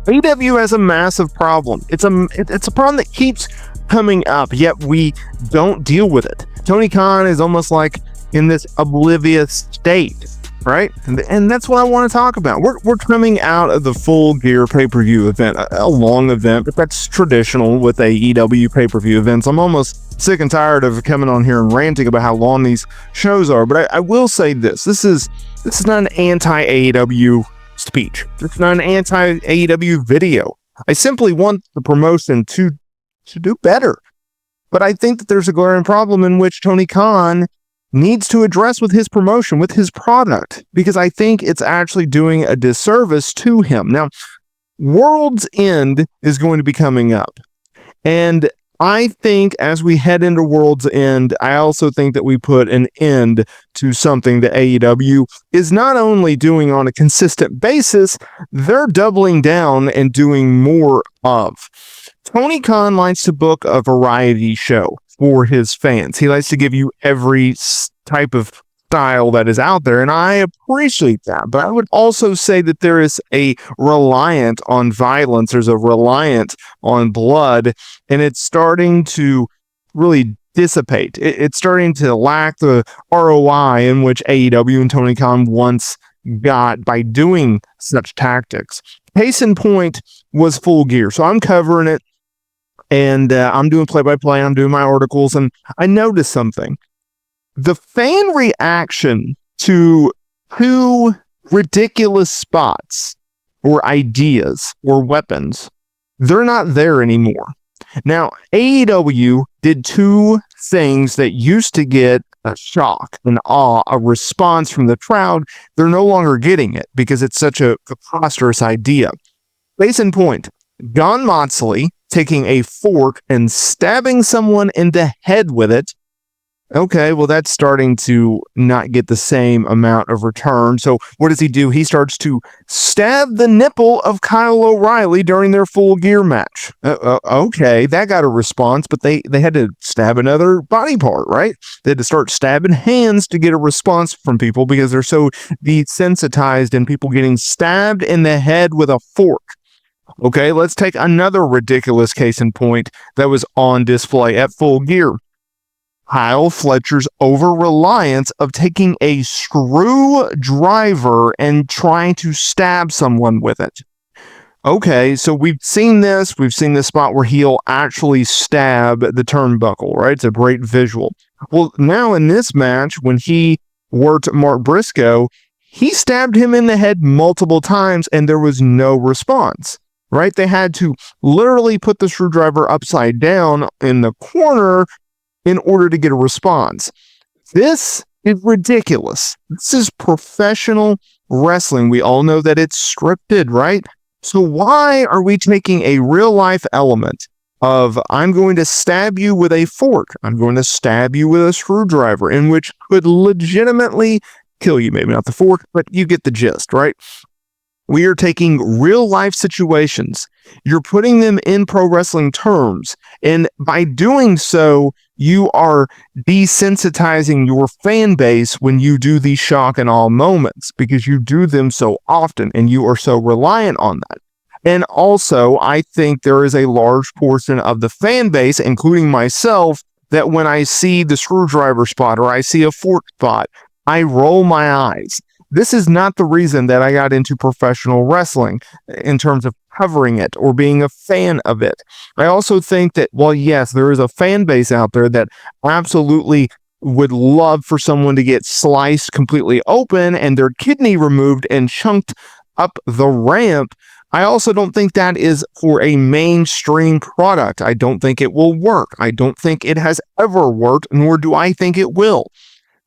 AEW has a massive problem. It's a problem that keeps coming up, yet we don't deal with it. Tony Khan is almost like in this oblivious state, right? And that's what I want to talk about. We're coming out of the Full Gear pay-per-view event, a long event, but that's traditional with AEW pay-per-view events. I'm almost sick and tired of coming on here and ranting about how long these shows are, but I will say this. This is not an anti-AEW speech. It's not an anti-AEW video. I simply want the promotion to do better. But I think that there's a glaring problem in which Tony Khan needs to address with his promotion, with his product, because I think it's actually doing a disservice to him. Now, World's End is going to be coming up. And I think as we head into World's End, I also think that we put an end to something that AEW is not only doing on a consistent basis, they're doubling down and doing more of. Tony Khan likes to book a variety show for his fans. He likes to give you every type of style that is out there, and I appreciate that. But I would also say that there is a reliance on violence. There's a reliance on blood, and it's starting to really dissipate. It's starting to lack the ROI in which AEW and Tony Khan once got by doing such tactics. Case in point was Full Gear. So I'm covering it, and I'm doing play-by-play, I'm doing my articles, and I noticed something. The fan reaction to two ridiculous spots or ideas or weapons, they're not there anymore. Now, AEW did two things that used to get a shock, an awe, a response from the crowd. They're no longer getting it because it's such a preposterous idea. Case in point, Jon Moxley taking a fork and stabbing someone in the head with it. Okay, well, that's starting to not get the same amount of return. So what does he do? He starts to stab the nipple of Kyle O'Reilly during their Full Gear match. Okay, that got a response, but they had to stab another body part, right? They had to start stabbing hands to get a response from people because they're so desensitized in people getting stabbed in the head with a fork. Okay, let's take another ridiculous case in point that was on display at Full Gear. Kyle Fletcher's over-reliance of taking a screwdriver and trying to stab someone with it. Okay, so we've seen this spot where he'll actually stab the turnbuckle, right? It's a great visual. Well, now in this match, when he worked Mark Briscoe, he stabbed him in the head multiple times and there was no response, right? They had to literally put the screwdriver upside down in the corner in order to get a response. This is ridiculous. This is professional wrestling. We all know that it's scripted, right? So why are we taking a real life element of I'm going to stab you with a fork, I'm going to stab you with a screwdriver, in which could legitimately kill you? Maybe not the fork, but you get the gist, right? We are taking real life situations. You're putting them in pro wrestling terms. And by doing so, you are desensitizing your fan base when you do these shock and awe moments because you do them so often and you are so reliant on that. And also, I think there is a large portion of the fan base, including myself, that when I see the screwdriver spot or I see a fork spot, I roll my eyes. This is not the reason that I got into professional wrestling in terms of covering it or being a fan of it. I also think that, well, yes, there is a fan base out there that absolutely would love for someone to get sliced completely open and their kidney removed and chunked up the ramp. I also don't think that is for a mainstream product. I don't think it will work. I don't think it has ever worked, nor do I think it will.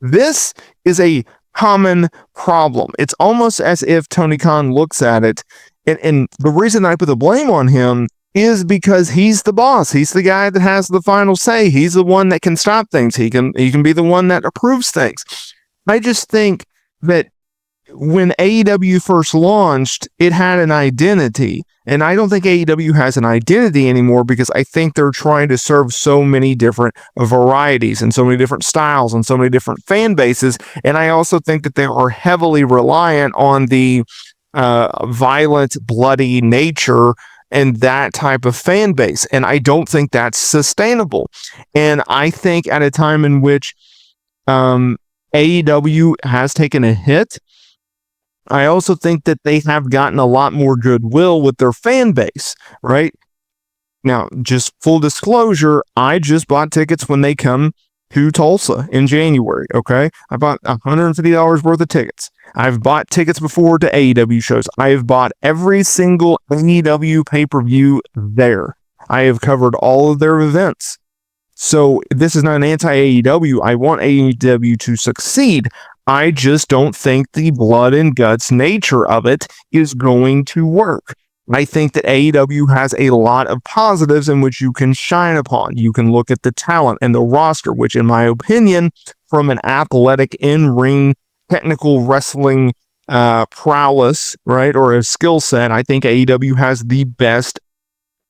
This is a common problem. It's almost as if Tony Khan looks at it, and the reason I put the blame on him is because he's the boss. He's the guy that has the final say. He's the one that can stop things. He can be the one that approves things. I just think that when AEW first launched, it had an identity. And I don't think AEW has an identity anymore because I think they're trying to serve so many different varieties and so many different styles and so many different fan bases. And I also think that they are heavily reliant on the violent, bloody nature and that type of fan base. And I don't think that's sustainable. And I think at a time in which AEW has taken a hit, I also think that they have gotten a lot more goodwill with their fan base, right? Now, just full disclosure, I just bought tickets when they come to Tulsa in January, okay? I bought $150 worth of tickets. I've bought tickets before to AEW shows. I have bought every single AEW pay-per-view there. I have covered all of their events. So this is not an anti-AEW. I want AEW to succeed. I just don't think the blood and guts nature of it is going to work. I think that AEW has a lot of positives in which you can shine upon. You can look at the talent and the roster, which in my opinion, from an athletic in-ring technical wrestling prowess, right, or a skill set, I think AEW has the best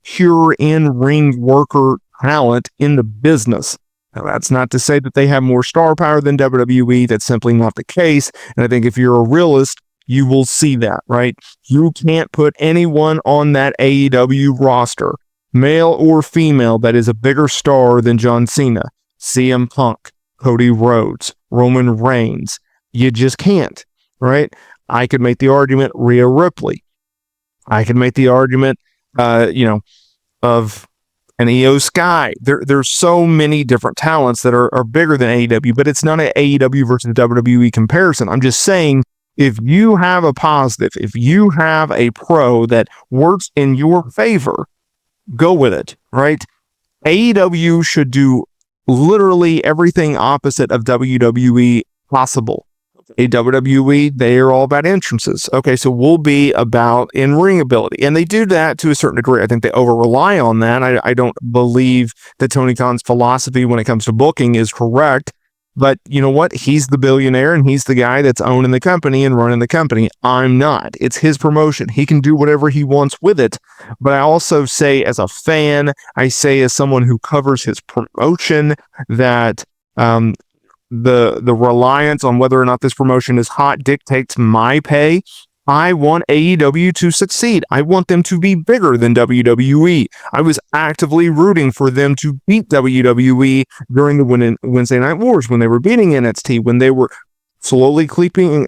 pure in-ring worker talent in the business. Now, that's not to say that they have more star power than WWE. That's simply not the case. And I think if you're a realist, you will see that, right? You can't put anyone on that AEW roster, male or female, that is a bigger star than John Cena, CM Punk, Cody Rhodes, Roman Reigns. You just can't, right? I could make the argument Rhea Ripley. I could make the argument, of an Io Sky. There's so many different talents that are bigger than AEW, but it's not an AEW versus WWE comparison. I'm just saying, if you have a positive, if you have a pro that works in your favor, go with it, right? AEW should do literally everything opposite of WWE possible. WWE, they are all about entrances. Okay, so we'll be about in-ring ability. And they do that to a certain degree. I think they over-rely on that. I don't believe that Tony Khan's philosophy when it comes to booking is correct. But you know what? He's the billionaire and he's the guy that's owning the company and running the company. I'm not. It's his promotion. He can do whatever he wants with it. But I also say as a fan, I say as someone who covers his promotion, that the reliance on whether or not this promotion is hot dictates my pay. I want AEW to succeed. I want them to be bigger than WWE. I was actively rooting for them to beat WWE during the Wednesday Night Wars, when they were beating NXT, when they were slowly creeping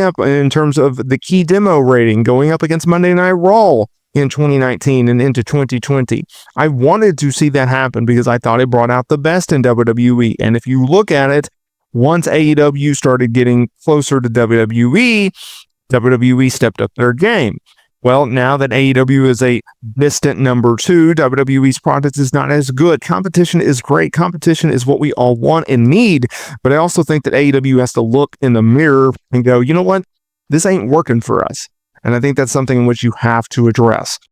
up in terms of the key demo rating, going up against Monday Night Raw in 2019 and into 2020. I wanted to see that happen because I thought it brought out the best in WWE. And if you look at it, once AEW started getting closer to WWE stepped up their game. Well, now that AEW is a distant number 2, WWE's product is not as good. Competition is great. Competition is what we all want and need. But I also think that AEW has to look in the mirror and go, you know what? This ain't working for us. And I think that's something in which you have to address.